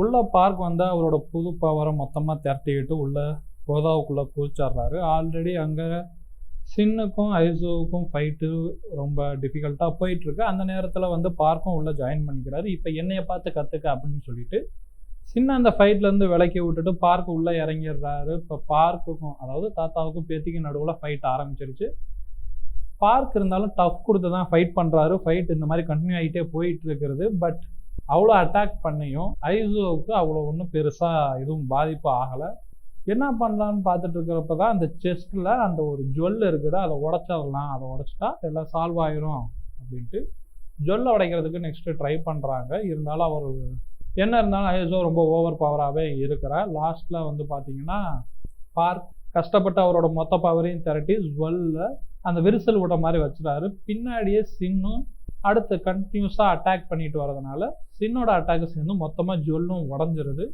உள்ள பார்க் வந்து அவரோட புது பவரை மொத்தமாக திரட்டிக்கிட்டு உள்ள கோதாவுக்குள்ளே குதிச்சிட்றாரு. ஆல்ரெடி அங்கே சின்னுக்கும் ஐசோவுக்கும் ஃபைட்டு ரொம்ப டிஃபிகல்ட்டாக போயிட்டுருக்கு. அந்த நேரத்தில் வந்து பார்க்கும் உள்ளே ஜாயின் பண்ணிக்கிறாரு. இப்போ என்னையை பார்த்து கற்றுக்க அப்படின்னு சொல்லிட்டு சின்ன அந்த ஃபைட்லேருந்து விலக்கி விட்டுட்டு பார்க் உள்ளே இறங்கிடுறாரு. இப்போ பார்க்குக்கும் அதாவது தாத்தாவுக்கும் பேத்திக்கும் நடுவில் ஃபைட் ஆரம்பிச்சிருச்சு. பார்க் இருந்தாலும் டஃப் கொடுத்து தான் ஃபைட் பண்ணுறாரு. ஃபைட் இந்த மாதிரி கண்டினியூ ஆகிட்டே போயிட்டு இருக்கிறது. பட் அவ்வளோ அட்டாக் பண்ணியும் ஐசோவுக்கு அவ்வளோ ஒன்றும் பெருசாக எதுவும் பாதிப்பு ஆகலை. என்ன பண்ணலான்னு பார்த்துட்டு இருக்கிறப்ப தான் அந்த செஸ்ட்டில் அந்த ஒரு ஜுவல் இருக்குது, அதை உடச்சிடலாம், அதை உடச்சிட்டா எல்லாம் சால்வ் ஆயிரும் அப்படின்ட்டு ஜுவல்லை உடைக்கிறதுக்கு நெக்ஸ்ட்டு ட்ரை பண்ணுறாங்க. இருந்தாலும் அவர் என்ன இருந்தாலும் ஐசோ ரொம்ப ஓவர் பவராகவே இருக்கிறார். லாஸ்ட்டில் வந்து பார்த்தீங்கன்னா பார்க் கஷ்டப்பட்டு அவரோட மொத்த பவரையும் திரட்டி ஜுவல்ல அந்த விரிசல் விட மாதிரி வச்சுட்டாரு. பின்னாடியே சின்னும் அடுத்து கண்டினியூஸாக அட்டாக் பண்ணிட்டு வரதுனால சின்னோட அட்டாக்கு சேர்ந்து மொத்தமாக ஜுவல்லும் உடஞ்சிருது.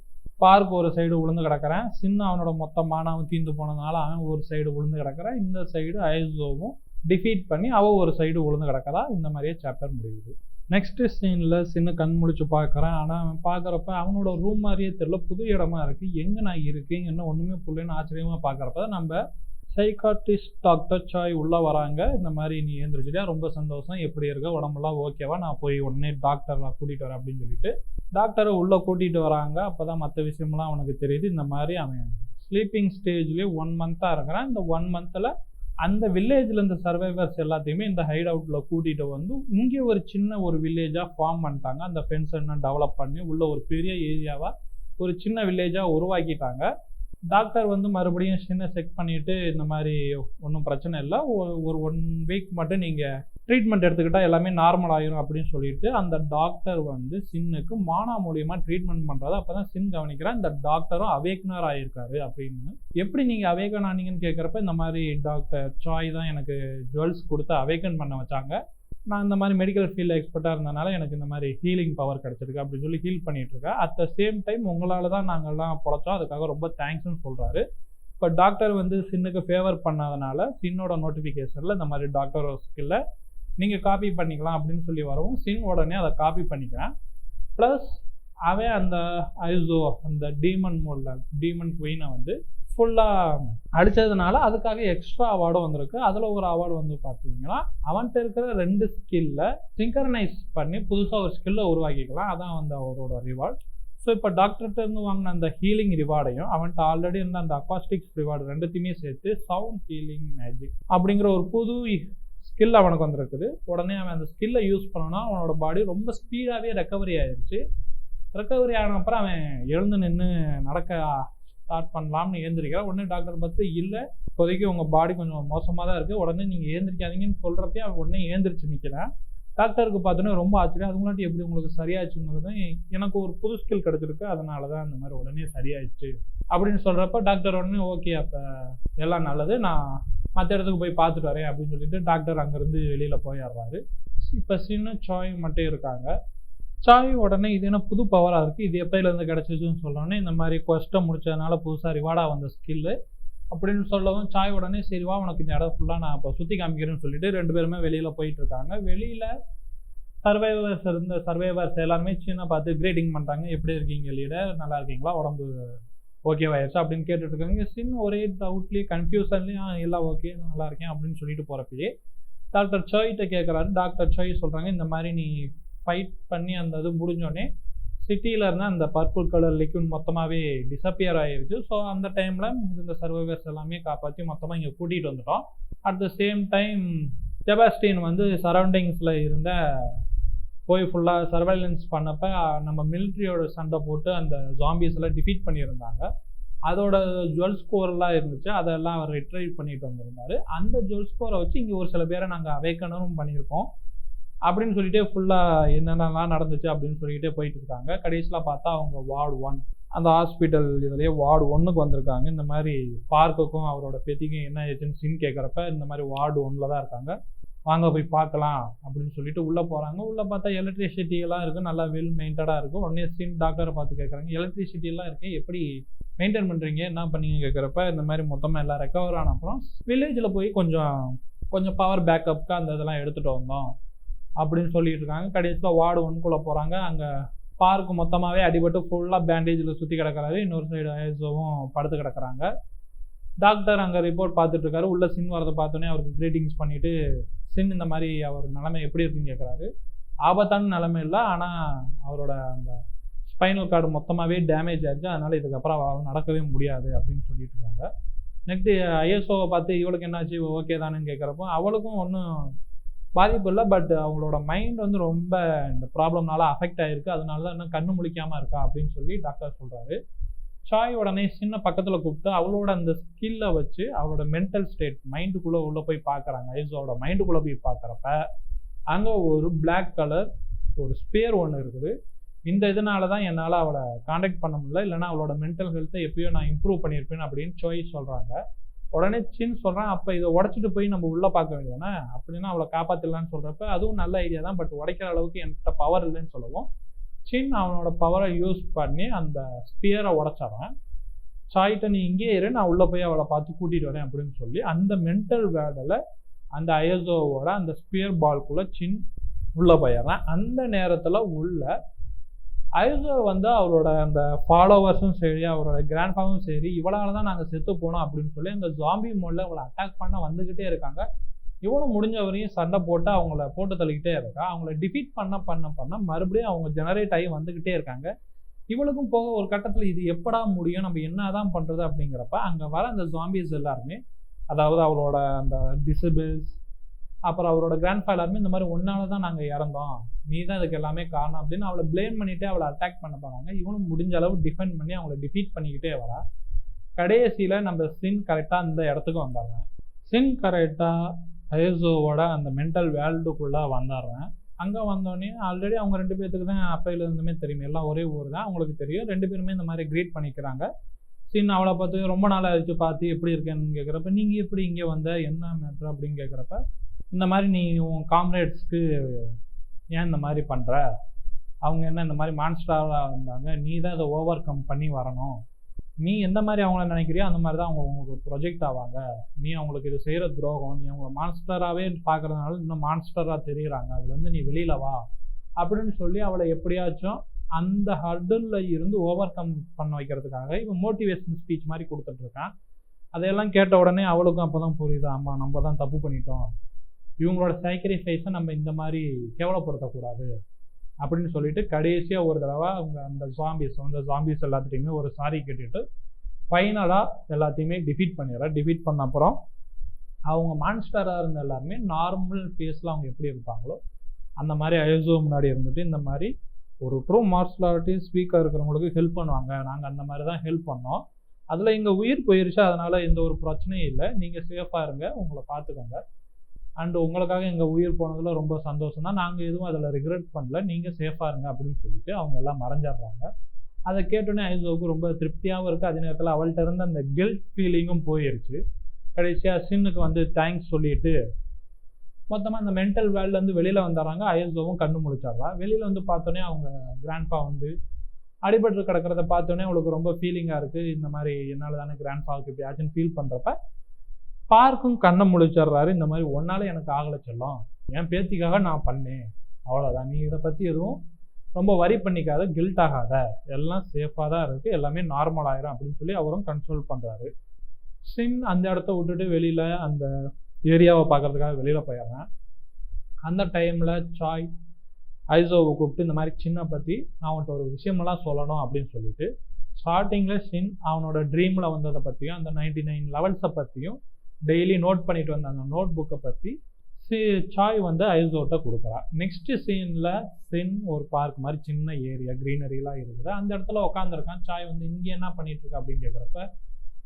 பார்க் ஒரு சைடு விழுந்து கிடக்கிறேன், சின்ன அவனோட மொத்த மானாவும் தீந்து போனதுனால அவன் ஒரு சைடு விழுந்து கிடக்கிறான். இந்த சைடு ஐசோவும் டிஃபீட் பண்ணி அவள் ஒரு சைடு விழுந்து கிடக்கிறா. இந்த மாதிரியே சாப்டர் முடியுது. நெக்ஸ்ட் சீனில் சின்ன கண் முழிச்சு பார்க்குறேன். ஆனால் அவன் பார்க்குறப்ப அவனோட ரூம் மாதிரியே தெரியல, புது இடமா இருக்குது, எங்கே நான் இருக்கேன் என்ன ஒன்றுமே புள்ளேன்னு ஆச்சரியமாக பார்க்குறப்ப நம்ம சைக்காட்ரிஸ்ட் டாக்டர் சாய் உள்ளே வராங்க. இந்த மாதிரி நீ எழுந்திரிச்சிட்டியா, ரொம்ப சந்தோஷம், எப்படி இருக்க, உடம்புலாம் ஓகேவா, நான் போய் உடனே டாக்டர்லாம் கூட்டிகிட்டு வரேன் அப்படின்னு சொல்லிட்டு டாக்டரை உள்ளே கூட்டிகிட்டு வராங்க. அப்போ தான் மற்ற விஷயம்லாம் அவனுக்கு தெரியுது. இந்த மாதிரி அவன் ஸ்லீப்பிங் ஸ்டேஜ்லேயே 1 மந்த்தாக இருக்கிறான். இந்த 1 மந்தில் அந்த வில்லேஜில் இந்த சர்வைவர்ஸ் எல்லாத்தையுமே இந்த ஹைட் அவுட்டில் கூட்டிகிட்டு வந்து இங்கே ஒரு சின்ன ஒரு வில்லேஜாக ஃபார்ம் பண்ணிட்டாங்க. அந்த ஃபென்ஸ் என்ன டெவலப் பண்ணி உள்ள ஒரு பெரிய ஏரியாவாக ஒரு சின்ன வில்லேஜாக உருவாக்கிட்டாங்க. டாக்டர் வந்து மறுபடியும் சின்ன செக் பண்ணிவிட்டு இந்த மாதிரி ஒன்றும் பிரச்சனை இல்லை, ஒரு 1 வீக் மட்டும் நீங்கள் ட்ரீட்மெண்ட் எடுத்துக்கிட்டால் எல்லாமே நார்மல் ஆயிரும் அப்படின்னு சொல்லிட்டு அந்த டாக்டர் வந்து சின்னுக்கு மானா மூலியமாக ட்ரீட்மெண்ட் பண்ணுறது. அப்போ தான் சின் கவனிக்கிறேன் இந்த டாக்டரும் அவேக்கனர் ஆகியிருக்காரு அப்படின்னு. எப்படி நீங்கள் அவேக்கன் ஆனீங்கன்னு கேட்குறப்ப இந்த மாதிரி டாக்டர் சாய் தான் எனக்கு ஜுவல்ஸ் கொடுத்து அவேக்கன் பண்ண வச்சாங்க, நான் இந்த மாதிரி மெடிக்கல் ஃபீல்டில் எக்ஸ்பர்ட்டாக இருந்தனால எனக்கு இந்த மாதிரி ஹீலிங் பவர் கிடச்சிருக்கு அப்படின்னு சொல்லி ஹீல் பண்ணிகிட்ருக்கேன். அட் த சேம் டைம் உங்களால் தான் நாங்கள்லாம் பொழைச்சோம், அதுக்காக ரொம்ப தேங்க்ஸ்ன்னு சொல்கிறாரு. இப்போ டாக்டர் வந்து சின்னுக்கு ஃபேவர் பண்ணாதனால சின்னோட நோட்டிஃபிகேஷனில் இந்த மாதிரி டாக்டர் ஸ்கில்லை நீங்கள் காப்பி பண்ணிக்கலாம் அப்படின்னு சொல்லி வரவும் சின் உடனே அதை காப்பி பண்ணிக்கிறேன். ப்ளஸ் அவன் அந்த ஐசோ அந்த டீமன் மோடில் டீமன் குயினை வந்து ஃபுல்லாக அடித்ததுனால அதுக்காக எக்ஸ்ட்ரா அவார்டும் வந்திருக்கு. அதில் ஒரு அவார்டு வந்து பார்த்தீங்கன்னா அவன்கிட்ட இருக்கிற 2 ஸ்கில்லை சிங்கரனைஸ் பண்ணி புதுசாக ஒரு ஸ்கில்லை உருவாக்கிக்கலாம், அதான் வந்து அவரோட ரிவார்டு. ஸோ இப்போ டாக்டர்கிட்ட இருந்து வாங்கின அந்த ஹீலிங் ரிவார்டையும் அவன்கிட்ட ஆல்ரெடி இருந்த அந்த அக்வாஸ்டிக்ஸ் ரிவார்டு ரெண்டுத்தையுமே சேர்த்து சவுண்ட் ஹீலிங் மேஜிக் அப்படிங்கிற ஒரு புது ஸ்கில் அவனுக்கு வந்திருக்குது. உடனே அவன் அந்த ஸ்கில்லை யூஸ் பண்ணனா அவனோட பாடி ரொம்ப ஸ்பீடாகவே ரெக்கவரி ஆயிடுச்சு. ரெக்கவரி ஆன அப்புறம் அவன் எழுந்து நின்று நடக்க ஸ்டார்ட் பண்ணலாம்னு ஏந்திரிக்கிறான். உடனே டாக்டர் பார்த்து இல்லை இப்போதைக்கு உங்கள் பாடி கொஞ்சம் மோசமாக தான் இருக்குது, உடனே நீங்கள் ஏந்திரிக்காதீங்கன்னு சொல்கிறப்பே அவன் உடனே ஏந்திரிச்சு நிற்கிறேன். டாக்டருக்கு பார்த்தோன்னே ரொம்ப ஆச்சரியம், அது முன்னாடி எப்படி உங்களுக்கு சரியாச்சுங்கிறது, எனக்கு ஒரு புது ஸ்கில் கிடச்சிருக்கு அதனால தான் இந்த மாதிரி உடனே சரியாயிடுச்சு அப்படின்னு சொல்கிறப்ப டாக்டர் உடனே ஓகே அப்போ எல்லாம் நல்லது, நான் மற்ற இடத்துக்கு போய் பார்த்துட்டு வரேன் அப்படின்னு சொல்லிட்டு டாக்டர் அங்கேருந்து வெளியில் போயிடுறாரு. இப்போ சின்ன சாய் மட்டும் இருக்காங்க. சாய் உடனே இது என்ன புது பவராக இருக்குது, இது எப்போலேருந்து கிடச்சிச்சுன்னு சொல்லோன்னே இந்த மாதிரி கொஸ்ட்டை முடிச்சதுனால புதுசாக ரிவார்டாக வந்த ஸ்கில்லு அப்படின்னு சொல்லவும் சாய் உடனே சரிவா உனக்கு இந்த இடம் ஃபுல்லாக நான் இப்போ சுற்றி காமிக்கிறேன்னு சொல்லிட்டு 2 பேருமே வெளியில் போயிட்டுருக்காங்க. வெளியில் சர்வைவர்ஸ் எல்லாருமே சின்ன பார்த்து கிரேட்டிங் பண்ணுறாங்க, எப்படி இருக்கீங்க லீடர், நல்லா இருக்கீங்களா, உடம்பு ஓகேவாயிருச்சா அப்படின்னு கேட்டுட்ருக்காங்க. சின்ன ஒரே டவுட்லேயே கன்ஃபியூஷன்லேயும் எல்லாம் ஓகே நல்லா இருக்கேன் அப்படின்னு சொல்லிட்டு போகிறப்பயே டாக்டர் சாய்கிட்ட கேட்குறாரு. டாக்டர் சாய் சொல்கிறாங்க இந்த மாதிரி நீ ஃபைட் பண்ணி அந்த இது முடிஞ்சோடனே சிட்டியில் இருந்தால் அந்த பர்பிள் கலர் லிக்விட் மொத்தமாகவே டிஸப்பியர் ஆகிருச்சு. ஸோ அந்த டைமில் இந்த சர்வைவர்ஸ் எல்லாமே காப்பாற்றி மொத்தமாக இங்கே கூட்டிகிட்டு வந்துட்டோம். At the same time Sebastian வந்து சரௌண்டிங்ஸில் இருந்த போய் ஃபுல்லாக சர்வைலன்ஸ் பண்ணப்போ நம்ம மிலிட்ரியோட சண்டை போட்டு அந்த ஜாம்பிஸ் எல்லாம் டிஃபீட் பண்ணியிருந்தாங்க. அதோட ஜுவல் ஸ்கோர்லாம் இருந்துச்சு, அதெல்லாம் அவர் ரிட்ரைவ் பண்ணிட்டு வந்திருந்தார். அந்த ஜுவல் ஸ்கோரை வச்சு இங்கே ஒரு சில பேரை நாங்கள் அவேக்கனும் பண்ணியிருக்கோம் அப்படின்னு சொல்லிட்டு ஃபுல்லாக என்னென்னலாம் நடந்துச்சு அப்படின்னு சொல்லிக்கிட்டே போயிட்டு இருக்காங்க. கடைசியில் பார்த்தா அவங்க வார்டு 1 அந்த ஹாஸ்பிட்டல் இதுலேயே வார்டு 1க்கு வந்திருக்காங்க. இந்த மாதிரி பார்க்குக்கும் அவரோட பேத்திக்கும் என்ன ஆச்சுன்னு சின் கேட்குறப்ப இந்த மாதிரி வார்டு 1ல் தான் இருக்காங்க, வாங்க போய் பார்க்கலாம் அப்படின்னு சொல்லிட்டு உள்ளே போகிறாங்க. உள்ளே பார்த்தா எலக்ட்ரிசிட்டியெல்லாம் இருக்குது, நல்லா வெல் மெயின்டடாக இருக்கும். உடனே சின் டாக்டரை பார்த்து கேட்குறாங்க எலக்ட்ரிசிட்டியெல்லாம் இருக்குது எப்படி மெயின்டைன் பண்ணுறீங்க என்ன பண்ணீங்க கேட்குறப்ப இந்த மாதிரி மொத்தமாக எல்லாம் ரெக்கவர் ஆன அப்புறம் வில்லேஜில் போய் கொஞ்சம் பவர் பேக்கப்புக்கு அந்த இதெல்லாம் எடுத்துகிட்டு வந்தோம் அப்படின்னு சொல்லிட்டு இருக்காங்க. கடைசியில் வார்டு 1க்குள்ளே போகிறாங்க. அங்கே பார்க் மொத்தமாகவே அடிபட்டு ஃபுல்லாக பேண்டேஜில் சுற்றி கிடக்கிறாரு. இன்னொரு சைடு ஐசோவும் படுத்து கிடக்குறாங்க. டாக்டர் அங்கே ரிப்போர்ட் பார்த்துட்டு இருக்காரு. உள்ள சின் வரதை பார்த்தோன்னே அவருக்கு கிரீட்டிங்ஸ் பண்ணிட்டு, சின் இந்த மாதிரி அவர் நிலைமை எப்படி இருக்குன்னு கேட்குறாரு. ஆபத்தான நிலைமை இல்லை, ஆனால் அவரோட அந்த ஸ்பைனல் கார்டு மொத்தமாகவே டேமேஜ் ஆயிடுச்சு, அதனால இதுக்கப்புறம் அவரால் நடக்கவே முடியாது அப்படின்னு சொல்லிட்டு இருக்காங்க. நெக்ஸ்ட் ஐஎஸ்ஓவை பார்த்து இவளுக்கு என்னாச்சு ஓகே தானேன்னு கேட்குறப்போ அவளுக்கும் ஒன்றும் பாதிப்பு இல்லை, பட் அவங்களோட மைண்ட் வந்து ரொம்ப இந்த ப்ராப்ளம்னால அஃபெக்ட் ஆகிருக்கு, அதனால தான் இன்னும் கண்ணு முழிக்காமல் இருக்கா அப்படின்னு சொல்லி டாக்டர் சொல்கிறாரு. சாய் உடனே சின்ன பக்கத்தில் கூப்பிட்டு அவளோட அந்த ஸ்கில்லை வச்சு அவளோட மென்டல் ஸ்டேட் மைண்டுக்குள்ளே உள்ளே போய் பார்க்குறாங்க. ஐசோவோட மைண்டுக்குள்ளே போய் பார்க்குறப்ப அங்கே ஒரு பிளாக் கலர் ஒரு ஸ்பேர் ஒன்று இருக்குது. இந்த இதனால தான் என்னால் அவளை காண்டாக்ட் பண்ண முடியல, இல்லைனா அவளோட மென்டல் ஹெல்த்தை எப்பயோ நான் இம்ப்ரூவ் பண்ணியிருப்பேன் அப்படின்னு சாய் சொல்கிறாங்க. உடனே சின் சொல்கிறான், அப்போ இதை உடச்சிட்டு போய் நம்ம உள்ளே பார்க்க வேண்டியதானே, அப்படின்னா அவளை காப்பாற்றிடலான்னு சொல்கிறப்ப அதுவும் நல்ல ஐடியா தான், பட் உடைக்கிற அளவுக்கு என்கிட்ட பவர் இல்லைன்னு சொல்லவும் சின் அவனோட பவரை யூஸ் பண்ணி அந்த ஸ்பியரை உடைச்சாரான். சாய்ட்ட நீ இங்கே இரு, நான் உள்ளே போய் அவளை பார்த்து கூட்டிகிட்டு வரேன் அப்படின்னு சொல்லி அந்த மென்டல் வேர்டில் அந்த ஐஎஸ்ஓவோட அந்த ஸ்பியர் பால்குள்ளே சின் உள்ளே போயிடுறான். அந்த நேரத்தில் உள்ள ஐசோ வந்து அவரோட அந்த ஃபாலோவர்ஸும் சரி அவரோட கிராண்ட்ஃபாவும் சரி இவளால் தான் நாங்கள் செத்து போனோம் அப்படின்னு சொல்லி அந்த ஜாம்பி மோடில் அவளை அட்டாக் பண்ண வந்துக்கிட்டே இருக்காங்க. இவனும் முடிஞ்சவரையும் சண்டை போட்டு அவங்கள போட்டு தள்ளிக்கிட்டே இருக்கா. அவங்கள டிஃபீட் பண்ண மறுபடியும் அவங்க ஜெனரேட் ஆகி வந்துக்கிட்டே இருக்காங்க. இவளுக்கும் போக ஒரு கட்டத்தில் இது எப்படா முடியும், நம்ம என்ன தான் பண்ணுறது அப்படிங்கிறப்ப அங்கே வர அந்த ஜாம்பிஸ் எல்லாருமே, அதாவது அவளோட அந்த டிசபிள்ஸ் அப்புறம் அவரோட கிராண்ட்ஃபா எல்லாருமே இந்த மாதிரி ஒன்னால தான் நாங்கள் இறந்தோம், நீ தான் இதுக்கு எல்லாமே காரணம் அப்படின்னு அவளை பிளேம் பண்ணிட்டு அவளை அட்டாக் பண்ண போனாங்க. இவனும் முடிஞ்ச அளவு டிஃபெண்ட் பண்ணி அவங்கள டிஃபீட் பண்ணிக்கிட்டே வரா. கடைசியில் நம்ம சின் கரெக்டாக அந்த இடத்துக்கு வந்துடுறேன். சின் கரெக்டாக ஐசோவோட அந்த மென்டல் வேர்ல்டுக்குள்ளே வந்துடுறேன். அங்கே வந்தோடனே ஆல்ரெடி அவங்க 2 பேர்த்துக்கு தான் அப்பையில இருந்துமே தெரியும், எல்லாம் ஒரே ஊர் தான், அவங்களுக்கு தெரியும். 2 பேருமே இந்த மாதிரி க்ரீட் பண்ணிக்கிறாங்க. சின் அவளை பார்த்து ரொம்ப நாள் ஆயிடுச்சு பார்த்து எப்படி இருக்கேன்னு கேட்குறப்ப, நீங்கள் எப்படி இங்கே வந்த என்ன மேட்ரு அப்படின்னு கேட்குறப்ப, இந்த மாதிரி நீ உன் காம்ரேட்ஸ்க்கு ஏன் இந்த மாதிரி பண்ணுற, அவங்க என்ன இந்த மாதிரி மான்ஸ்டராக இருந்தாங்க, நீ தான் இதை ஓவர் கம் பண்ணி வரணும், நீ எந்த மாதிரி அவங்கள நினைக்கிறியோ அந்த மாதிரி தான் அவங்க உங்களுக்கு ப்ரொஜெக்ட் ஆவாங்க, நீ அவங்களுக்கு இது செய்கிற துரோகம், நீ அவங்கள மான்ஸ்டராகவே பார்க்குறதுனால இன்னும் மான்ஸ்டராக தெரியுறாங்க, அதுலேருந்து நீ வெளியில் வா அப்படின்னு சொல்லி அவளை எப்படியாச்சும் அந்த ஹர்டில் இருந்து ஓவர் கம் பண்ண வைக்கிறதுக்காக இவன் மோட்டிவேஷன் ஸ்பீச் மாதிரி கொடுத்துட்ருக்கான். அதையெல்லாம் கேட்ட உடனே அவளுக்கும் அப்போ தான் புரியுது, ஆமாம் நம்ம தான் தப்பு பண்ணிட்டோம், இவங்களோட சாக்ரிஃபைஸை நம்ம இந்த மாதிரி கேவலப்படுத்தக்கூடாது அப்படின்னு சொல்லிட்டு கடைசியாக ஒரு தடவை அவங்க அந்த ஜாம்பிஸ் எல்லாத்துட்டையுமே ஒரு சாரி கேட்டுட்டு ஃபைனலாக எல்லாத்தையுமே டிஃபீட் பண்ணிடுறா. டிஃபீட் பண்ண அப்புறம் அவங்க மான்ஸ்டராக இருந்த எல்லாருமே நார்மல் ஃபேஸில் அவங்க எப்படி இருப்பாங்களோ அந்த மாதிரி ஐசோ முன்னாடி இருந்துட்டு இந்த மாதிரி ஒரு ட்ரூ மார்ஷல் ஆர்டிஸ்ட் வீக்காக இருக்கிறவங்களுக்கு ஹெல்ப் பண்ணுவாங்க, நாங்கள் அந்த மாதிரி தான் ஹெல்ப் பண்ணோம், அதில் எங்கள் உயிர் போயிருச்சு, அதனால் எந்த ஒரு பிரச்சனையும் இல்லை, நீங்கள் சேஃபாக இருங்க, உங்களை பார்த்துக்கோங்க, அண்ட் உங்களுக்காக எங்கள் உயிர் போனதில் ரொம்ப சந்தோஷம் தான், நாங்கள் எதுவும் அதில் ரிக்ரெட் பண்ணல, நீங்கள் சேஃபாக இருங்க அப்படின்னு சொல்லிட்டு அவங்க எல்லாம் மறைஞ்சிடுறாங்க. அதை கேட்டோன்னே ஐசோவுக்கு ரொம்ப திருப்தியாகவும் இருக்குது, அதே நேரத்தில் அவள்கிட்ட இருந்த அந்த கில்ட் ஃபீலிங்கும் போயிருச்சு. கடைசியாக சின்னுக்கு வந்து தேங்க்ஸ் சொல்லிட்டு மொத்தமாக இந்த மென்டல் வேர்ல்ட்லேருந்து வெளியில் வந்துடுறாங்க. ஐசோவும் கண்ணு முழிச்சாரா. வெளியில் வந்து பார்த்தோன்னே அவங்க கிராண்ட்ஃபா வந்து அடிபட்டு கிடக்கிறத பார்த்தோன்னே அவளுக்கு ரொம்ப ஃபீலிங்காக இருக்குது, இந்த மாதிரி என்னால் தானே கிராண்ட்ஃபாவுக்கு இப்படி ஆச்சுன்னு ஃபீல் பண்ணுறப்ப பார்க்கும் கண்ணை முழிச்சிடுறாரு. இந்த மாதிரி ஒன்னால எனக்கு ஆகலை செல்லம், என் பேத்திக்காக நான் பண்ணேன், அவ்வளோதான், நீ இதை பற்றி எதுவும் ரொம்ப வரி பண்ணிக்காத, கில்ட் ஆகாத, எல்லாம் சேஃபாக தான் இருக்குது, எல்லாமே நார்மல் ஆயிரும் அப்படின்னு சொல்லி அவரும் கன்சோல் பண்ணுறாரு. சின் அந்த இடத்த விட்டுட்டு வெளியில் அந்த ஏரியாவை பார்க்கறதுக்காக வெளியில் போயிடுறேன். அந்த டைமில் சாய் ஐசோவை கூப்பிட்டு இந்த மாதிரி சின்ன பற்றி நான் அவன்கிட்ட ஒரு விஷயமெல்லாம் சொல்லணும் அப்படின்னு சொல்லிட்டு ஸ்டார்டிங்கில் சின் அவனோட ட்ரீமில் வந்ததை பற்றியும் அந்த 99 லெவல்ஸை பற்றியும் டெய்லி நோட் பண்ணிட்டு வந்த அந்த நோட் புக்கை பற்றி சாய் வந்து ஐசோட்ட கொடுக்குறா. நெக்ஸ்ட் சீனில் சின் ஒரு பார்க் மாதிரி சின்ன ஏரியா க்ரீனரிலாம் இருக்குது, அந்த இடத்துல உட்காந்துருக்கான். சாய் வந்து இங்கே என்ன பண்ணிட்டு இருக்கா அப்படின்னு கேட்குறப்ப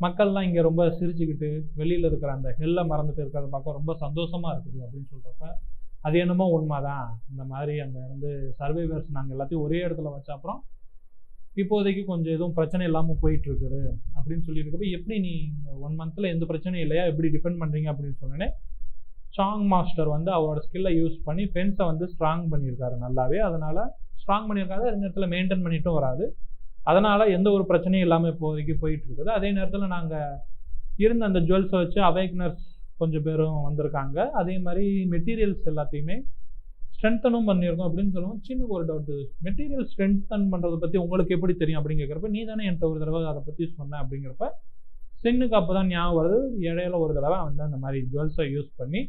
மக்கள்லாம் இங்கே ரொம்ப சிரிச்சுக்கிட்டு வெளியில் இருக்கிற அந்த ஹெல்லை மறந்துட்டு இருக்கிறத பார்க்க ரொம்ப சந்தோஷமாக இருக்குது அப்படின்னு சொல்கிறப்ப அது என்னமோ உண்மைதான், இந்த மாதிரி அங்கே இருந்து சர்வைவர்ஸ் நாங்கள் எல்லாத்தையும் ஒரே இடத்துல வச்ச அப்புறம் இப்போதைக்கு கொஞ்சம் எதுவும் பிரச்சனை இல்லாமல் போயிட்டுருக்குது அப்படின்னு சொல்லியிருக்கப்ப, எப்படி நீ 1 மந்த்தில் எந்த பிரச்சனையும் இல்லையா, எப்படி டிஃபெண்ட் பண்ணுறீங்க அப்படின்னு சொன்னோன்னே ஸ்ட்ராங் மாஸ்டர் வந்து அவரோட ஸ்கில்லை யூஸ் பண்ணி ஃபென்ஸை வந்து ஸ்ட்ராங் பண்ணியிருக்காரு நல்லாவே, அதனால் ஸ்ட்ராங் பண்ணியிருக்காரு, அதே நேரத்தில் மெயின்டைன் பண்ணிட்டும் வராது, அதனால் எந்த ஒரு பிரச்சனையும் இல்லாமல் இப்போதைக்கு போயிட்டுருக்குது. அதே நேரத்தில் நாங்கள் இருந்த அந்த ஜுவல்ஸை வச்சு அவேக்னர்ஸ் கொஞ்சம் பேரும் வந்திருக்காங்க, அதே மாதிரி மெட்டீரியல்ஸ் எல்லாத்தையுமே ஸ்ட்ரென்த்தனும் பண்ணியிருக்கோம் அப்படின்னு சொல்லுவோம். சின்ன ஒரு டவுட்டு, மெட்டீரியல் ஸ்ட்ரென்த்தன் பண்ணுறதை பற்றி உங்களுக்கு எப்படி தெரியும் அப்படின்னு கேட்குறப்ப, நீ தானே என்கிட்ட ஒரு தடவை அதை பற்றி சொன்ன அப்படிங்கிறப்ப சின்னுக்கு அப்போ தான் ஞாபகம் வருது. இடையில ஒரு தடவை வந்து அந்த மாதிரி ஜுவல்ஸை யூஸ் பண்ணி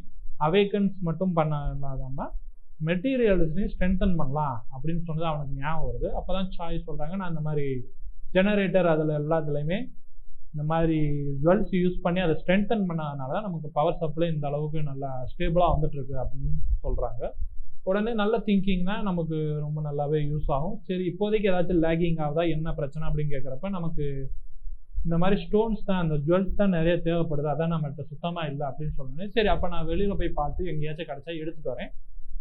அவேக்கன்ஸ் மட்டும் பண்ணாதாமல் மெட்டீரியல்ஸையும் ஸ்ட்ரென்த்தன் பண்ணலாம் அப்படின்னு சொன்னது அவனுக்கு ஞாபகம் வருது. அப்போ தான் சாய் சொல்கிறாங்க, நான் இந்த மாதிரி ஜெனரேட்டர் அதில் எல்லாத்துலேயுமே இந்த மாதிரி ஜுவல்ஸ் யூஸ் பண்ணி அதை ஸ்ட்ரென்த்தன் பண்ணதுனால தான் நமக்கு பவர் சப்ளை இந்த அளவுக்கு நல்லா ஸ்டேபிளாக வந்துட்டுருக்கு அப்படின்னு சொல்கிறாங்க. உடனே நல்ல திங்கிங் தான், நமக்கு ரொம்ப நல்லாவே யூஸ் ஆகும். சரி, இப்போதைக்கு ஏதாச்சும் லேகிங் ஆகுதா, என்ன பிரச்சனை அப்படின்னு கேட்குறப்ப நமக்கு இந்த மாதிரி ஸ்டோன்ஸ் தான், அந்த ஜுவல்ஸ் தான் நிறைய தேவைப்படுது, அதான் நம்மகிட்ட சுத்தமாக இல்லை அப்படின்னு சொன்னேன். சரி, அப்போ நான் வெளியில் போய் பார்த்து எங்கேயாச்சும் கிடச்சா எடுத்துகிட்டு வரேன்,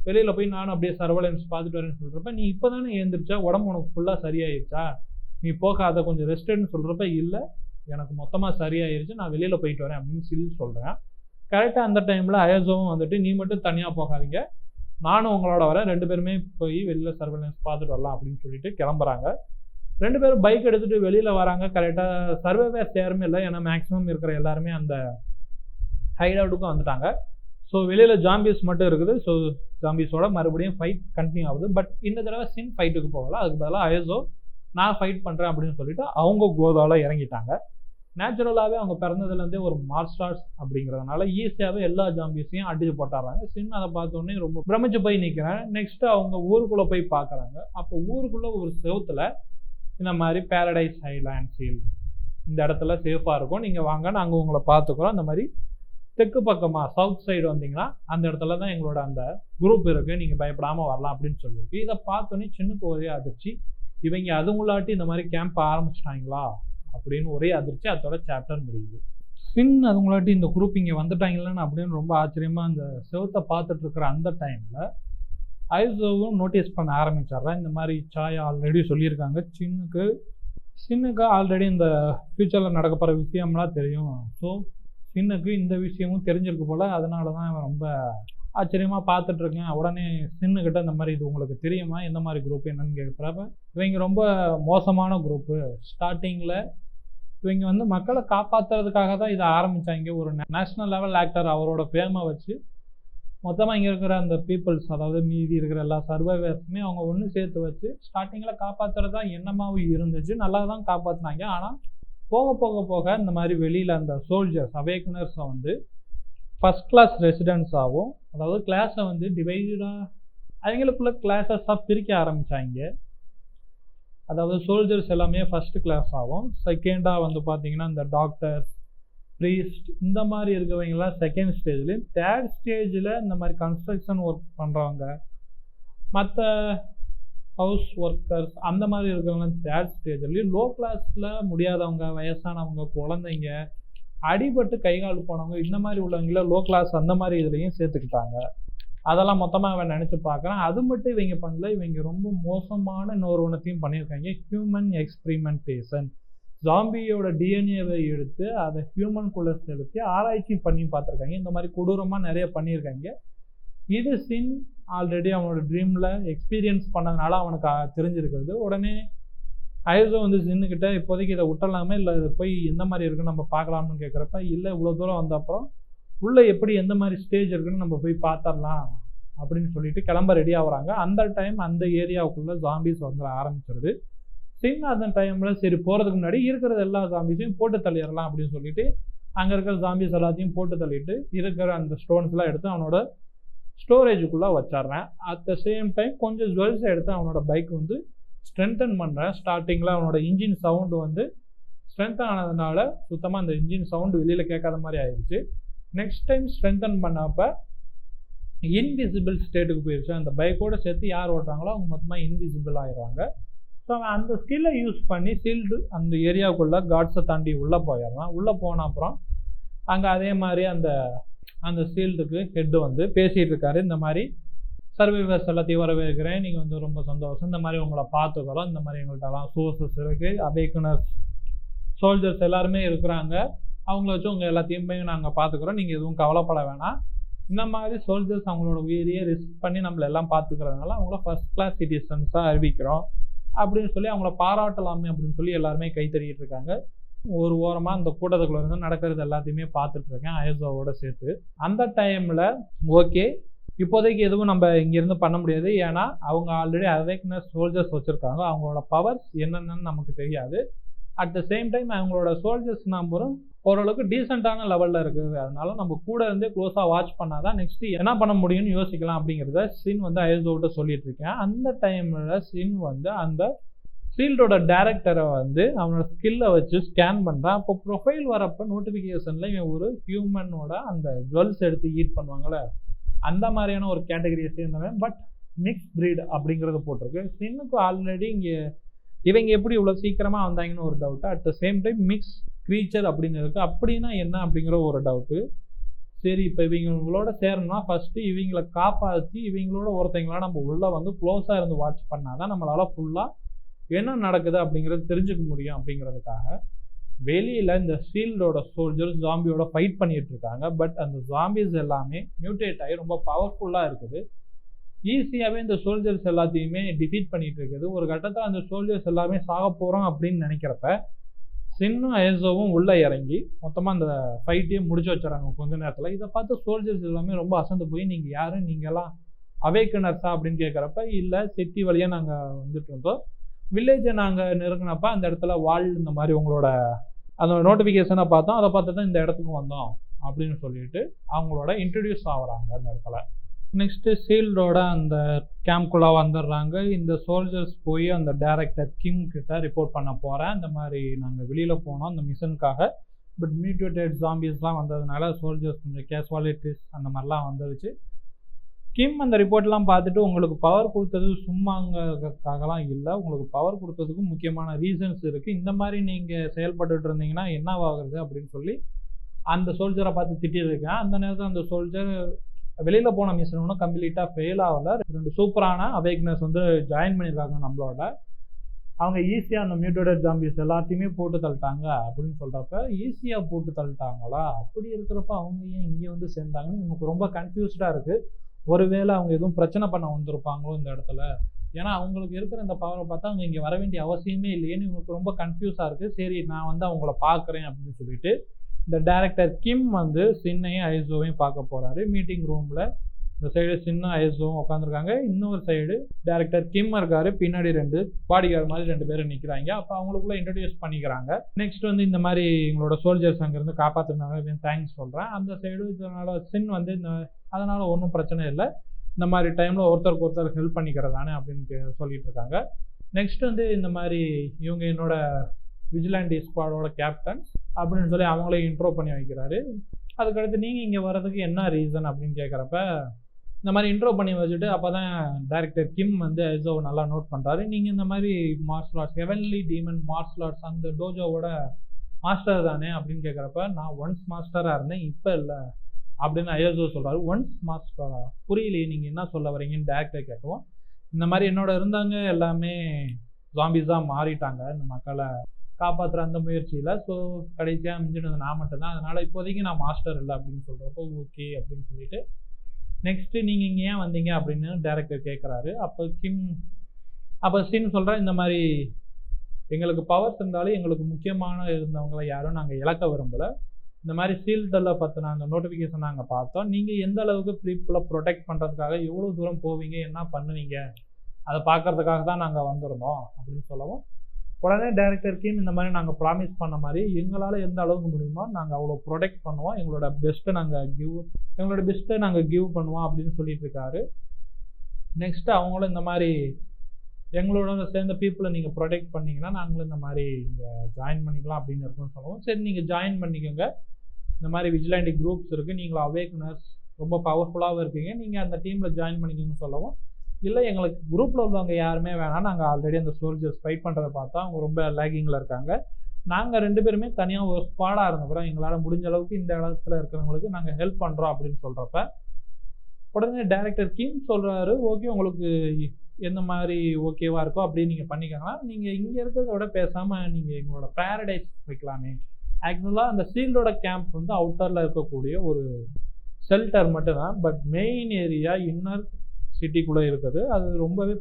வெளியில் போய் நானும் அப்படியே சர்வலன்ஸ் பார்த்துட்டு வரேன்னு சொல்கிறப்ப, நீ இப்போ தானே எழுந்திரிச்சா, உடம்பு உனக்கு ஃபுல்லாக சரியாயிருச்சா, நீ போகாத கொஞ்சம் ரெஸ்ட்டுன்னு சொல்கிறப்ப, இல்லை எனக்கு மொத்தமாக சரியாயிருச்சு, நான் வெளியில் போயிட்டு வரேன் அப்படின்னு சொல்கிறேன். கரெக்டாக அந்த டைமில் அயசோவும் வந்துட்டு, நீ மட்டும் தனியாக போகாதீங்க, நானும் உங்களோட வரேன், 2 பேருமே போய் வெளியில் சர்வலன்ஸ் பார்த்துட்டு வரலாம் அப்படின்னு சொல்லிட்டு கிளம்புறாங்க. 2 பேரும் பைக் எடுத்துகிட்டு வெளியில் வராங்க. கரெக்டாக சர்வைவர்ஸ் யாருமே இல்லை, ஏன்னா மேக்ஸிமம் இருக்கிற எல்லாருமே அந்த ஹைட் அவுட்டுக்கும் வந்துட்டாங்க. ஸோ வெளியில் ஜாம்பிஸ் மட்டும் இருக்குது. ஸோ ஜாம்பிஸோட மறுபடியும் ஃபைட் கண்டினியூ ஆகுது. பட் இந்த தடவை சின் ஃபைட்டுக்கு போகல, அதுக்கு பதிலாக அயசோ நான் ஃபைட் பண்ணுறேன் அப்படின்னு சொல்லிட்டு அவங்க கோதாவில் இறங்கிட்டாங்க. நேச்சுரலாகவே அவங்க பிறந்ததுலேருந்தே ஒரு மார்ஸ்டார்ஸ் அப்படிங்கிறதுனால ஈஸியாகவே எல்லா ஜாம்பிஸையும் அடிச்சு போட்டாடுறாங்க. சின்ன அதை பார்த்தோன்னே ரொம்ப பிரமிச்சு போய் நிற்கிறேன். நெக்ஸ்ட்டு அவங்க ஊருக்குள்ளே போய் பார்க்குறாங்க. அப்போ ஊருக்குள்ளே ஒரு செவுத்தில் இந்த மாதிரி பேரடைஸ் ஐலாண்ட் ஃபீல்டு, இந்த இடத்துல சேஃபாக இருக்கும், நீங்கள் வாங்க, நாங்கள் உங்களை பார்த்துக்குறோம், அந்த மாதிரி தெற்கு பக்கமாக சவுத் சைடு வந்தீங்கன்னா அந்த இடத்துல தான் எங்களோட அந்த குரூப் இருக்குது, நீங்கள் பயப்படாமல் வரலாம் அப்படின்னு சொல்லியிருக்கு. இதை பார்த்தோன்னே சின்னக்கு ஒரே அதிர்ச்சி, இவங்க அதுங்களாட்டி இந்த மாதிரி கேம்ப் ஆரம்பிச்சிட்டாங்களா அப்படின்னு ஒரே அதிர்ச்சி. அதோட சாப்டர் முடியுது. சின் அதுங்களாட்டி இந்த குரூப் இங்கே வந்துட்டாங்களான்னு அப்படின்னு ரொம்ப ஆச்சரியமாக அந்த செவத்தை பார்த்துட்டு இருக்கிற அந்த டைமில் ஐசோவும் நோட்டீஸ் பண்ண ஆரம்பிச்சிட்றேன். இந்த மாதிரி சாய் ஆல்ரெடி சொல்லியிருக்காங்க, சின்னுக்கு ஆல்ரெடி இந்த ஃப்யூச்சரில் நடக்க போகிற விஷயம்லாம் தெரியும். ஸோ சின்னுக்கு இந்த விஷயமும் தெரிஞ்சிருக்கு போல், அதனால தான் இவன் ரொம்ப ஆச்சரியமாக பார்த்துட்ருக்கேன். உடனே சின்னுக்கிட்ட இந்த மாதிரி இது உங்களுக்கு தெரியுமா, எந்த மாதிரி குரூப் என்னன்னு கேட்குறப்ப, இவங்க ரொம்ப மோசமான குரூப்பு, ஸ்டார்டிங்கில் இவங்க வந்து மக்களை காப்பாற்றுறதுக்காக தான் இதை ஆரம்பித்தாங்க, ஒரு நேஷ்னல் லெவல் ஆக்டர் அவரோட ஃபேமை வச்சு மொத்தமாக இங்கே இருக்கிற அந்த பீப்புள்ஸ், அதாவது மீதி இருக்கிற எல்லா சர்வைவர்ஸுமே அவங்க ஒன்று சேர்த்து வச்சு ஸ்டார்டிங்கில் காப்பாற்றுறது தான் எண்ணமாகவும் இருந்துச்சு, நல்லா தான் காப்பாற்றினாங்க. ஆனால் போக போக போக இந்த மாதிரி வெளியில் அந்த சோல்ஜர்ஸ் அவேக்கனர்ஸை வந்து ஃபஸ்ட் கிளாஸ் ரெசிடென்ட்ஸாகவும், அதாவது கிளாஸை வந்து டிவைடாக அவங்களுக்குள்ள கிளாஸஸாக பிரிக்க ஆரம்பித்தாங்க. அதாவது சோல்ஜர்ஸ் எல்லாமே ஃபஸ்ட்டு கிளாஸ் ஆகும், செகண்டாக வந்து பார்த்திங்கன்னா இந்த டாக்டர்ஸ், ப்ரீஸ்ட், இந்த மாதிரி இருக்கிறவங்களாம் செகண்ட் ஸ்டேஜ்லேயும், தேர்ட் ஸ்டேஜில் இந்த மாதிரி கன்ஸ்ட்ரக்ஷன் ஒர்க் பண்ணுறவங்க, மற்ற ஹவுஸ் ஒர்க்கர்ஸ், அந்த மாதிரி இருக்கிறவங்க தேர்ட் ஸ்டேஜ்லேயும், லோ கிளாஸில் முடியாதவங்க, வயசானவங்க, குழந்தைங்க, அடிபட்டு கைகால் போனவங்க, இந்த மாதிரி உள்ளவங்கள லோ கிளாஸ் அந்த மாதிரி இதுலேயும் சேர்த்துக்கிட்டாங்க. அதெல்லாம் மொத்தமாக அவன் நினச்சி பார்க்குறான். அது மட்டும் இவங்க பண்ணல, இவங்க ரொம்ப மோசமான இன்னொரு ஒன்றத்தையும் பண்ணியிருக்காங்க, ஹியூமன் எக்ஸ்பிரிமெண்டேஷன். ஜாம்பியோட டிஎன்ஏவை எடுத்து அதை ஹியூமனுக்குள்ளே செலுத்தி ஆராய்ச்சி பண்ணி பார்த்துருக்காங்க. இந்த மாதிரி கொடூரமாக நிறைய பண்ணியிருக்காங்க. இது சின் ஆல்ரெடி அவனோட ட்ரீமில் எக்ஸ்பீரியன்ஸ் பண்ணதுனால அவனுக்கு தெரிஞ்சிருக்கிறது. உடனே ஐசோ வந்து சின்னுக்கிட்ட இப்போதைக்கு இதை விட்டலாமே, இல்லை இதை போய் எந்த மாதிரி இருக்குன்னு நம்ம பார்க்கலாம்னு கேட்குறப்ப, இல்லை இவ்வளோ தூரம் வந்த அப்புறம் உள்ளே எப்படி எந்த மாதிரி ஸ்டேஜ் இருக்குன்னு நம்ம போய் பார்த்துடலாம் அப்படின்னு சொல்லிட்டு கிளம்ப ரெடி ஆகுறாங்க. அந்த டைம் அந்த ஏரியாவுக்குள்ளே ஜாம்பிஸ் வந்து ஆரம்பிச்சிருது. சின்ன அந்த டைமில் சரி போகிறதுக்கு முன்னாடி இருக்கிறது எல்லா ஜாம்பிஸையும் போட்டு தள்ளிடலாம் அப்படின்னு சொல்லிட்டு அங்கே இருக்கிற ஜாம்பிஸ் எல்லாத்தையும் போட்டு தள்ளிட்டு இருக்கிற அந்த ஸ்டோன்ஸ்லாம் எடுத்து அவனோட ஸ்டோரேஜுக்குள்ளே வச்சிட்றேன். அட் த சேம் டைம் கொஞ்சம் ஜுவல்ஸை எடுத்து அவனோட பைக் வந்து ஸ்ட்ரென்தன் பண்ணுறேன். ஸ்டார்டிங்கில் அவனோட இன்ஜின் சவுண்டு வந்து ஸ்ட்ரென்தன் ஆனதுனால சுத்தமாக அந்த இன்ஜின் சவுண்டு வெளியில் கேட்காத மாதிரி ஆயிடுச்சு. நெக்ஸ்ட் டைம் ஸ்ட்ரென்தன் பண்ணப்போ இன்விசிபிள் ஸ்டேட்டுக்கு போயிடுச்சு. அந்த பைக்கோடு சேர்த்து யார் ஓட்டுறாங்களோ அவங்க மொத்தமாக இன்விசிபிள் ஆயிடுவாங்க. ஸோ அவன் அந்த ஸ்கில்லை யூஸ் பண்ணி சீல்டு அந்த ஏரியாவுக்குள்ளே காட்ஸை தாண்டி உள்ளே போயிடறான். உள்ளே போன அப்புறம் அங்கே அதே மாதிரி அந்த சீல்டுக்கு ஹெட்டு வந்து பேசிகிட்டு இருக்காரு, இந்த மாதிரி சர்வைவர்ஸ் எல்லாத்தையும் வரவேற்கிறேன், நீங்கள் வந்து ரொம்ப சந்தோஷம், இந்த மாதிரி உங்களை பார்த்துக்கிறோம், இந்த மாதிரி எங்கள்கிட்டலாம் சோர்ஸஸ் இருக்குது, அவேக்கனர்ஸ் சோல்ஜர்ஸ் எல்லாருமே இருக்கிறாங்க, அவங்கள வச்சு உங்கள் எல்லாத்தையுமே நாங்கள் பார்த்துக்குறோம், நீங்கள் எதுவும் கவலைப்பட வேணாம். இந்த மாதிரி சோல்ஜர்ஸ் அவங்களோட உயிரியை ரிஸ்க் பண்ணி நம்மள எல்லாம் பார்த்துக்கிறதுனால அவங்கள ஃபஸ்ட் கிளாஸ் சிட்டிசன்ஸாக அறிவிக்கிறோம் அப்படின்னு சொல்லி அவங்கள பாராட்டலாமே அப்படின்னு சொல்லி எல்லாருமே கை தட்டிட்டு இருக்காங்க. ஒரு ஓரமாக அந்த கூட்டத்துக்குள்ள இருந்து நடக்கிறது எல்லாத்தையுமே பார்த்துட்டு இருக்கேன் ஐசோவோட சேர்த்து. அந்த டைமில் ஓகே இப்போதைக்கு எதுவும் நம்ம இங்கேருந்து பண்ண முடியாது. ஏன்னா அவங்க ஆல்ரெடி அவேக்னஸ் சோல்ஜர்ஸ் வச்சுருக்காங்க. அவங்களோட பவர்ஸ் என்னென்னு நமக்கு தெரியாது. அட் த சேம் டைம் அவங்களோட சோல்ஜர்ஸ் நம்பரும் ஓரளவுக்கு டீசெண்டான லெவலில் இருக்குது. அதனால நம்ம கூட இருந்து க்ளோஸாக வாட்ச் பண்ணாதான் நெக்ஸ்ட் என்ன பண்ண முடியும்னு யோசிக்கலாம் அப்படிங்கிறத சின் வந்து ஐசோட்ட சொல்லிட்டு இருக்கேன். அந்த டைமில் சின் வந்து அந்த ஃபீல்டோட டேரக்டரை வந்து அவனோட ஸ்கில்லை வச்சு ஸ்கேன் பண்ணுறான். அப்போ ப்ரொஃபைல் வரப்போ நோட்டிஃபிகேஷனில் இவன் ஒரு ஹியூமனோட அந்த ஜுவல்ஸ் எடுத்து ஈட் பண்ணுவாங்கள்ல, அந்த மாதிரியான ஒரு கேட்டகரியை சேர்ந்தவன். பட் மிக்ஸ் பிரீட் அப்படிங்கிறது போட்டிருக்கு. சின்னுக்கு ஆல்ரெடி இங்கே இவங்க எப்படி இவ்வளோ சீக்கிரமாக வந்தாங்கன்னு ஒரு doubt. At the same time mix creature அப்படின்னு இருக்குது. அப்படின்னா என்ன அப்படிங்கிற ஒரு டவுட்டு. சரி, இப்போ இவங்களோட சேரணும்னா ஃபஸ்ட்டு இவங்களை காப்பாற்றி இவங்களோட ஒருத்தங்களா நம்ம உள்ளே வந்து க்ளோஸாக இருந்து வாட்ச் பண்ணால் தான் நம்மளால் ஃபுல்லாக என்ன நடக்குது அப்படிங்கிறது தெரிஞ்சுக்க முடியும். அப்படிங்கிறதுக்காக வெளியில் இந்த ஃபீல்டோட சோல்ஜர்ஸ் ஜாம்பியோட ஃபைட் பண்ணிட்டு இருக்காங்க. பட் அந்த ஜாம்பிஸ் எல்லாமே மியூட்டேட் ஆகி ரொம்ப பவர்ஃபுல்லாக இருக்குது. ஈஸியாகவே இந்த சோல்ஜர்ஸ் எல்லாத்தையுமே டிஃபீட் பண்ணிட்டு இருக்குது. ஒரு கட்டத்தில் அந்த சோல்ஜர்ஸ் எல்லாமே சாக போகிறோம் அப்படின்னு நினைக்கிறப்ப சின்னும் ஐசோவும் உள்ளே இறங்கி மொத்தமாக அந்த ஃபைட்டையே முடிச்சு வச்சுறாங்க கொஞ்ச நேரத்தில். இதை பார்த்து சோல்ஜர்ஸ் எல்லாமே ரொம்ப அசந்து போய் நீங்கள் யாரு, நீங்கள்லாம் அவேக்கனர்ஸா அப்படின்னு கேட்குறப்ப, இல்லை சிட்டி வழியாக நாங்கள் வந்துட்டு இருந்தோம், வில்லேஜை நாங்கள் நெருங்கினப்ப அந்த இடத்துல வால் இந்த மாதிரி உங்களோட அந்த நோட்டிஃபிகேஷனை பார்த்தோம், அதை பார்த்து தான் இந்த இடத்துக்கு வந்தோம் அப்படின்னு சொல்லிட்டு அவங்களோட இன்ட்ரடியூஸ் ஆகுறாங்க அந்த இடத்துல. நெக்ஸ்ட்டு சீல்டோட அந்த கேம்ப்குள்ளே வந்துடுறாங்க. இந்த சோல்ஜர்ஸ் போய் அந்த டேரக்டர் கிம் கிட்ட ரிப்போர்ட் பண்ண போகிறேன், இந்த மாதிரி நாங்கள் வெளியில் போனோம் அந்த மிஷனுக்காக, பட் மியூட்டேட்டட் ஜாம்பிஸ்லாம் வந்ததுனால சோல்ஜர்ஸ் கொஞ்சம் கேஷுவாலிட்டிஸ் அந்த மாதிரிலாம் வந்துருச்சு. கிம் அந்த ரிப்போர்ட்லாம் பார்த்துட்டு உங்களுக்கு பவர் கொடுத்தது சும்மாங்கிறதுக்காகலாம் இல்லை, உங்களுக்கு பவர் கொடுத்ததுக்கும் முக்கியமான ரீசன்ஸ் இருக்குது, இந்த மாதிரி நீங்கள் செயல்பட்டு இருந்தீங்கன்னா என்னவாகுறது அப்படின்னு சொல்லி அந்த சோல்ஜரை பார்த்து திட்டிருக்கேன். அந்த நேரத்தில் அந்த சோல்ஜர் வெளியில் போன மிஷன் ஒன்றும் கம்ப்ளீட்டாக ஃபெயில் ஆகலை. 2 சூப்பரான அவேக்னஸ் வந்து ஜாயின் பண்ணியிருக்காங்க நம்மளோட. அவங்க ஈஸியாக அந்த மியூட்டேட்டட் ஜாம்பிஸ் எல்லாத்தையுமே போட்டு தள்ளிட்டாங்க அப்படின்னு சொல்கிறப்ப, ஈஸியாக போட்டு தள்ளிட்டாங்களா, அப்படி இருக்கிறப்ப அவங்க ஏன் இங்கே வந்து சேர்ந்தாங்கன்னு நமக்கு ரொம்ப கன்ஃபியூஸ்டாக இருக்குது. ஒருவேளை அவங்க எதுவும் பிரச்சனை பண்ண வந்திருப்பாங்களோ இந்த இடத்துல, ஏன்னா அவங்களுக்கு இருக்கிற இந்த பவரை பார்த்தா அவங்க இங்கே வர வேண்டிய அவசியமே இல்லையேன்னு இவங்களுக்கு ரொம்ப கன்ஃபியூஸாக இருக்குது. சரி, நான் வந்து அவங்கள பார்க்குறேன் அப்படின்னு சொல்லிட்டு இந்த டேரக்டர் கிம் வந்து சின்னையும் ஐசோவையும் பார்க்க போகிறாரு. மீட்டிங் ரூமில் இந்த சைடு சின்ன ஐசோவும் உட்காந்துருக்காங்க, இன்னொரு சைடு டேரக்டர் கிம் இருக்காரு, பின்னாடி 2 பாடிகார்டு மாதிரி 2 பேரும் நிற்கிறாங்க. அப்போ அவங்களுக்குள்ள இன்ட்ரடியூஸ் பண்ணிக்கிறாங்க. நெக்ஸ்ட் வந்து இந்த மாதிரி எங்களோட சோல்ஜர்ஸ் அங்கேருந்து காப்பாற்றுனாங்க, தேங்க்ஸ் சொல்கிறேன். அந்த சைடு இதனால சின் வந்து அதனால் ஒன்றும் பிரச்சனை இல்லை, இந்த மாதிரி டைமில் ஒருத்தருக்கு ஒருத்தர் ஹெல்ப் பண்ணிக்கிறதானே அப்படின்னு சொல்லிட்டு இருக்காங்க. நெக்ஸ்ட் வந்து இந்த மாதிரி இவங்க என்னோட விஜிலாண்டி ஸ்குவாடோட கேப்டன் அப்படின்னு சொல்லி அவங்களே இன்ட்ரோ பண்ணி வைக்கிறாரு. அதுக்கடுத்து நீங்கள் இங்கே வர்றதுக்கு என்ன ரீசன் அப்படின்னு கேட்குறப்ப இந்த மாதிரி இன்ட்ரோ பண்ணி வச்சுட்டு அப்போ தான் டேரக்டர் கிம் வந்து ஐசோவை நல்லா நோட் பண்ணுறாரு. நீங்கள் இந்த மாதிரி martial arts heavenly demon martial arts அந்த டோஜோவோட மாஸ்டர் தானே அப்படின்னு கேட்குறப்ப, நான் ஒன்ஸ் மாஸ்டராக இருந்தேன், இப்போ இல்லை அப்படின்னு ஐசோ சொல்கிறாரு. ஒன்ஸ் மாஸ்டரா, புரியலையே நீங்கள் என்ன சொல்ல வரீங்கன்னு டேரக்டர் கேட்கவும், இந்த மாதிரி என்னோட இருந்தாங்க எல்லாமே ஜாம்பிஸாக மாறிட்டாங்க இந்த மக்களை காப்பாற்றுற அந்த முயற்சியில், ஸோ கடைசியாக மிஞ்சினது நான் மட்டும்தான், அதனால் இப்போதைக்கு நான் மாஸ்டர் இல்லை அப்படின்னு சொல்கிறப்போ ஓகே அப்படின்னு சொல்லிட்டு நெக்ஸ்ட்டு நீங்கள் இங்கே ஏன் வந்தீங்க அப்படின்னு டேரக்டர் கேட்குறாரு. அப்போ சின் சொல்கிறேன், இந்த மாதிரி எங்களுக்கு பவர்ஸ் இருந்தாலும் எங்களுக்கு முக்கியமான இருந்தவங்களை யாரும் நாங்கள் இழக்க விரும்பலை, இந்த மாதிரி சீல்டில் பற்றின அந்த நோட்டிஃபிகேஷன் நாங்கள் பார்த்தோம், நீங்கள் எந்த அளவுக்கு பீப்புளை ப்ரொடெக்ட் பண்ணுறதுக்காக எவ்வளோ தூரம் போவீங்க, என்ன பண்ணுவீங்க, அதை பார்க்கறதுக்காக தான் நாங்கள் வந்திருந்தோம் அப்படின்னு சொல்லவும், உடனே டேரக்டர் கிம் இந்த மாதிரி நாங்கள் ப்ராமிஸ் பண்ண மாதிரி எங்களால் எந்த அளவுக்கு முடியுமோ நாங்கள் அவ்வளோ ப்ரொடெக்ட் பண்ணுவோம், எங்களோட பெஸ்ட்டை நாங்கள் கிவ் பண்ணுவோம் அப்படின்னு சொல்லிட்டு இருக்காரு. நெக்ஸ்ட்டு அவங்களும் இந்த மாதிரி எங்களோட சேர்ந்த பீப்புளை நீங்கள் ப்ரொடெக்ட் பண்ணிங்கன்னா நாங்களும் இந்த மாதிரி இங்கே ஜாயின் பண்ணிக்கலாம் அப்படின்னு இருக்குன்னு சொல்லுவோம். சரி, நீங்கள் ஜாயின் பண்ணிக்கோங்க, இந்த மாதிரி விஜிலாண்டி குரூப்ஸ் இருக்குது, நீங்களும் அவேக்னர்ஸ் ரொம்ப பவர்ஃபுல்லாகவும் இருக்கீங்க, நீங்கள் அந்த டீமில் ஜாயின் பண்ணிக்கோங்கன்னு சொல்லவும், இல்லை எங்களுக்கு குரூப்பில் உள்ளவங்க யாருமே வேணாம், நாங்கள் ஆல்ரெடி அந்த சோல்ஜர்ஸ் ஃபைட் பண்ணுறதை பார்த்தா அவங்க ரொம்ப லேகிங்கில் இருக்காங்க, நாங்கள் 2 பேருமே தனியாக ஒரு ஸ்குவாடாக இருந்துக்கிறோம், எங்களால் முடிஞ்ச அளவுக்கு இந்த இடத்துல இருக்கிறவங்களுக்கு நாங்கள் ஹெல்ப் பண்ணுறோம் அப்படின்னு சொல்கிறப்ப, உடனே டேரக்டர் கிம் சொல்கிறாரு, ஓகே உங்களுக்கு எந்த மாதிரி ஓகேவாக இருக்கோ அப்படின்னு நீங்கள் பண்ணிக்கலாம், நீங்கள் இங்கே இருக்கிறத விட பேசாமல் நீங்கள் எங்களோட பேரடைஸ் வைக்கலாமே. ஆக்சுவலாக அந்த சீல்டோட கேம்ப் வந்து அவுட்டரில் இருக்கக்கூடிய ஒரு ஷெல்டர் மட்டும்தான், பட் மெயின் ஏரியா இன்னர் சிட்டிக்குள்ளே இருக்குது, அது ரொம்பவே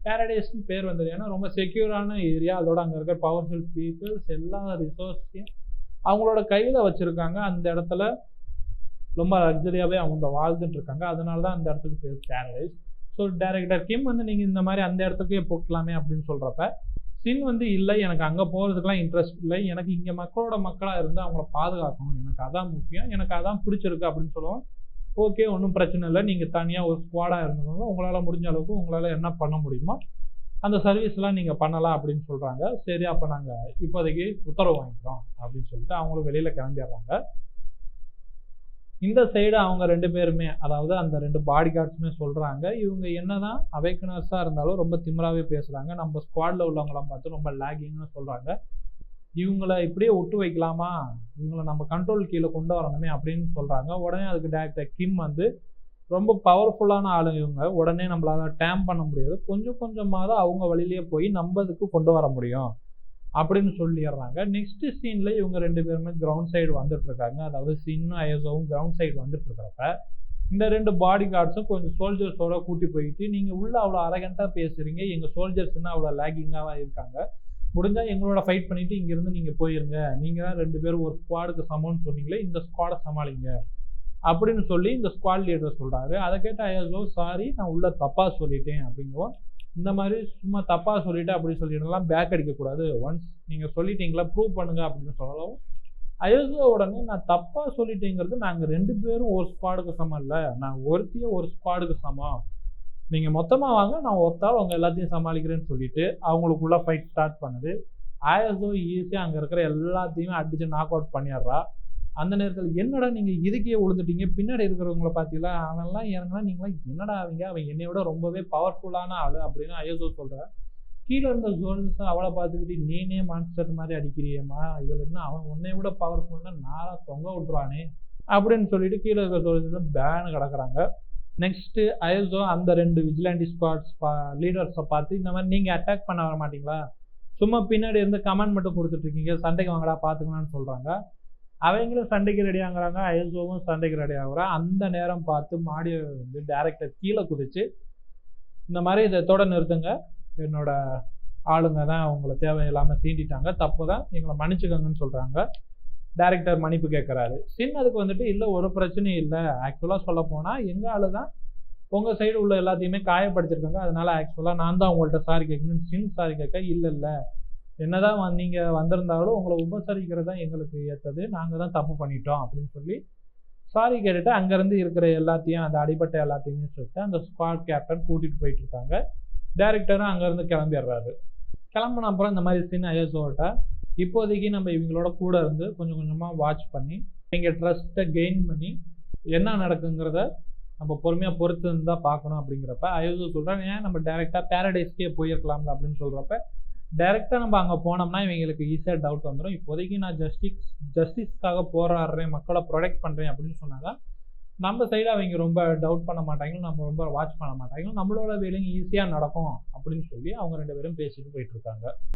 பேரடைஸ்னு பேர் வந்தது, ஏன்னா ரொம்ப செக்யூரான ஏரியா, அதோட அங்கே இருக்கிற பவர்ஃபுல் பீப்புள்ஸ் எல்லா ரிசோர்ஸையும் அவங்களோட கையில் வச்சுருக்காங்க. அந்த இடத்துல ரொம்ப லக்ஸரியாகவே அவங்க வாழ்ந்துட்டு இருக்காங்க. அதனால தான் அந்த இடத்துக்கு பேர் பேரடைஸ். ஸோ டைரக்டர் கிம் வந்து நீங்கள் இந்த மாதிரி அந்த இடத்துக்கே போக்கலாமே அப்படின்னு சொல்கிறப்ப சின் வந்து இல்லை, எனக்கு அங்கே போகிறதுக்கெலாம் இன்ட்ரெஸ்ட் இல்லை, எனக்கு இங்கே மக்களோட மக்களாக இருந்து அவங்கள பாதுகாக்கணும், எனக்கு அதான் முக்கியம், எனக்கு அதான் பிடிச்சிருக்கு அப்படின்னு சொல்லுவோம். ஓகே, ஒன்றும் பிரச்சனை இல்லை, நீங்கள் தனியாக ஒரு ஸ்குவாடாக இருந்தவங்க உங்களால் முடிஞ்ச அளவுக்கு உங்களால் என்ன பண்ண முடியுமோ அந்த சர்வீஸ்லாம் நீங்கள் பண்ணலாம் அப்படின்னு சொல்கிறாங்க. சரி, அப்போ நாங்கள் இப்போதைக்கு உத்தரவு வாங்கிக்கிறோம் அப்படின்னு சொல்லிட்டு அவங்களும் வெளியில் கிளம்பிடுறாங்க. இந்த சைடு அவங்க 2 பேருமே, அதாவது அந்த 2 பாடி கார்ட்ஸுமே சொல்கிறாங்க, இவங்க என்னதான் அவேக்கனர்ஸாக இருந்தாலும் ரொம்ப திமிராகவே பேசுகிறாங்க, நம்ம ஸ்குவாடில் உள்ளவங்களாம் பார்த்து ரொம்ப லேகிங்னு சொல்கிறாங்க, இவங்கள இப்படியே விட்டு வைக்கலாமா, இவங்களை நம்ம கண்ட்ரோல் கீழே கொண்டு வரணுமே அப்படின்னு சொல்கிறாங்க. உடனே அதுக்கு டைரக்டர் கிம் வந்து ரொம்ப பவர்ஃபுல்லான ஆளுங்க இவங்க, உடனே நம்மளால் டேம் பண்ண முடியாது, கொஞ்சம் கொஞ்சமாக தான் அவங்க வழியிலேயே போய் நம்ம இதுக்கு கொண்டு வர முடியும் அப்படின்னு சொல்லிடுறாங்க. நெக்ஸ்ட் சீன்ல இவங்க 2 பேருமே கிரவுண்ட் சைடு வந்துட்டு இருக்காங்க. அதாவது சின்னும் அயசோவும் கிரவுண்ட் சைடு வந்துட்டு இருக்கிறப்ப இந்த 2 பாடி கார்ட்ஸும் கொஞ்சம் சோல்ஜர்ஸோட கூட்டி போயிட்டு, நீங்க உள்ள அவ்வளோ அரகண்டா பேசுறீங்க, எங்க சோல்ஜர்ஸ்னா அவ்வளோ லேகிங்காக இருக்காங்க, முடிஞ்சா எங்களோட ஃபைட் பண்ணிட்டு இங்கிருந்து நீங்க போயிருங்க, நீங்க தான் 2 பேரும் ஒரு ஸ்குவாடுக்கு சமம்னு சொன்னீங்களே, இந்த ஸ்குவாடை சமாளிங்க அப்படின்னு சொல்லி இந்த ஸ்குவாட் லீடர் சொல்றாரு. அதை கேட்ட அயசோ, சாரி நான் உள்ள தப்பா சொல்லிட்டேன் அப்படிங்கவும், இந்த மாதிரி சும்மா தப்பாக சொல்லிட்டு அப்படி சொல்லிட்டுலாம் பேக் அடிக்கக்கூடாது, ஒன்ஸ் நீங்கள் சொல்லிட்டீங்களா ப்ரூவ் பண்ணுங்க அப்படின்னு சொல்லவும், அயோசோ உடனே நான் தப்பாக சொல்லிட்டேங்கிறது நாங்கள் 2 பேரும் ஒரு ஸ்குவாடுக்கு சமம் இல்லை, நான் ஒருத்தியே ஒரு ஸ்குவாடுக்கு சமம், நீங்கள் மொத்தமாக வாங்க, நான் ஒருத்தால் அவங்க எல்லாத்தையும் சமாளிக்கிறேன்னு சொல்லிட்டு அவங்களுக்குள்ள ஃபைட் ஸ்டார்ட் பண்ணுது. அயோசோ ஈஸியாக அங்கே இருக்கிற எல்லாத்தையுமே அடித்து நாக் அவுட் பண்ணிடுறா. அந்த நேரத்தில் என்னடா நீங்கள் இதுக்கே விழுந்துட்டீங்க, பின்னாடி இருக்கிறவங்கள பார்த்தீங்களா, அவன்லாம் இறங்கலாம், நீங்களாம் என்னடா அவங்க, அவன் என்னை விட ரொம்பவே பவர்ஃபுல்லான ஆள் அப்படின்னு அயசோ சொல்கிறார். கீழே இருந்த ஜோன்ஸ் அவளை பார்த்துக்கிட்டு நீனே மான்ஸ்டர் மாதிரி அடிக்கிறியேம்மா, இதில் என்ன அவன் உன்னை விட பவர்ஃபுல்னா நாளாக தொங்க விட்டுருவானே அப்படின்னு சொல்லிட்டு கீழே இருக்கிற ஜோன்ஸ் பேனு கிடக்குறாங்க. நெக்ஸ்ட்டு அயசோ அந்த 2 விஜிலாண்டி ஸ்குவாட்ஸ் லீடர்ஸை பார்த்து, இந்த மாதிரி நீங்கள் அட்டாக் பண்ண வர மாட்டீங்களா, சும்மா பின்னாடி இருந்து கமெண்ட் மட்டும் கொடுத்துட்ருக்கீங்க, சண்டைக்கு வாங்கடா பார்த்துக்கலான்னு சொல்கிறாங்க. அவங்களும் சண்டைக்கு ரெடி ஆகுறாங்க, அயசோவும் சண்டைக்கு ரெடி ஆகுறா. அந்த நேரம் பார்த்து மாடியை வந்து டைரக்டர் கீழே குதிச்சு, இந்த மாதிரி இதோட நிறுத்துங்க, என்னோட ஆளுங்க தான் அவங்கள தேவையில்லாமல் சீண்டிட்டாங்க, தப்பு தான், எங்களை மன்னிச்சுக்கோங்கன்னு சொல்கிறாங்க. டைரக்டர் மன்னிப்பு கேட்குறாரு. சின் அதுக்கு வந்துட்டு இல்லை, ஒரு பிரச்சனையும் இல்லை, ஆக்சுவலாக சொல்ல போனால் எங்கள் ஆளு தான் உங்கள் சைடு உள்ள எல்லாத்தையுமே காயப்படுத்திருக்காங்க, அதனால ஆக்சுவலாக நான் தான் உங்கள்கிட்ட சாரி கேட்கணும்னு சின் சாரி கேட்க, இல்லை என்னதான் நீங்கள் வந்திருந்தாலும் உங்களை உபசரிக்கிறது தான் எங்களுக்கு ஏற்றது, நாங்கள் தான் தப்பு பண்ணிட்டோம் அப்படின்னு சொல்லி சாரி கேட்டுட்டு அங்கேருந்து இருக்கிற எல்லாத்தையும், அந்த அடிபட்ட எல்லாத்தையுமே சொல்லிட்டு அந்த ஸ்குவாட் கேப்டன் கூட்டிகிட்டு போயிட்டு இருக்காங்க. டைரக்டரும் அங்கேருந்து கிளம்பிடுறாரு. கிளம்புன அப்புறம் இந்த மாதிரி சின்ன அயசோட்ட, இப்போதைக்கு நம்ம இவங்களோட கூட இருந்து கொஞ்சம் கொஞ்சமாக வாட்ச் பண்ணி எங்கள் ட்ரஸ்ட்டை கெயின் பண்ணி என்ன நடக்குங்கிறத நம்ம பொறுமையாக பொறுத்து இருந்து தான் பார்க்கணும் அப்படிங்கிறப்ப அயசோ சொல்கிறாங்க, ஏன் நம்ம டைரெக்டாக பேரடைஸ்க்கே போயிருக்கலாம்ல அப்படின்னு சொல்கிறப்ப, டைரெக்டாக நம்ம அங்கே போனோம்னா இவங்களுக்கு ஈஸியாக டவுட் வந்துடும், இப்போதைக்கு நான் ஜஸ்டிஸ்க்காக போராடுறேன், மக்களை ப்ரொடெக்ட் பண்ணுறேன் அப்படின்னு சொன்னாங்க, நம்ம சைடு அவங்க ரொம்ப டவுட் பண்ண மாட்டாங்க, நம்ம ரொம்ப வாட்ச் பண்ண மாட்டாங்க, நம்மளோட வேலையும் ஈஸியாக நடக்கும் அப்படின்னு சொல்லி அவங்க 2 பேரும் பேசிட்டு போயிட்டு இருக்காங்க.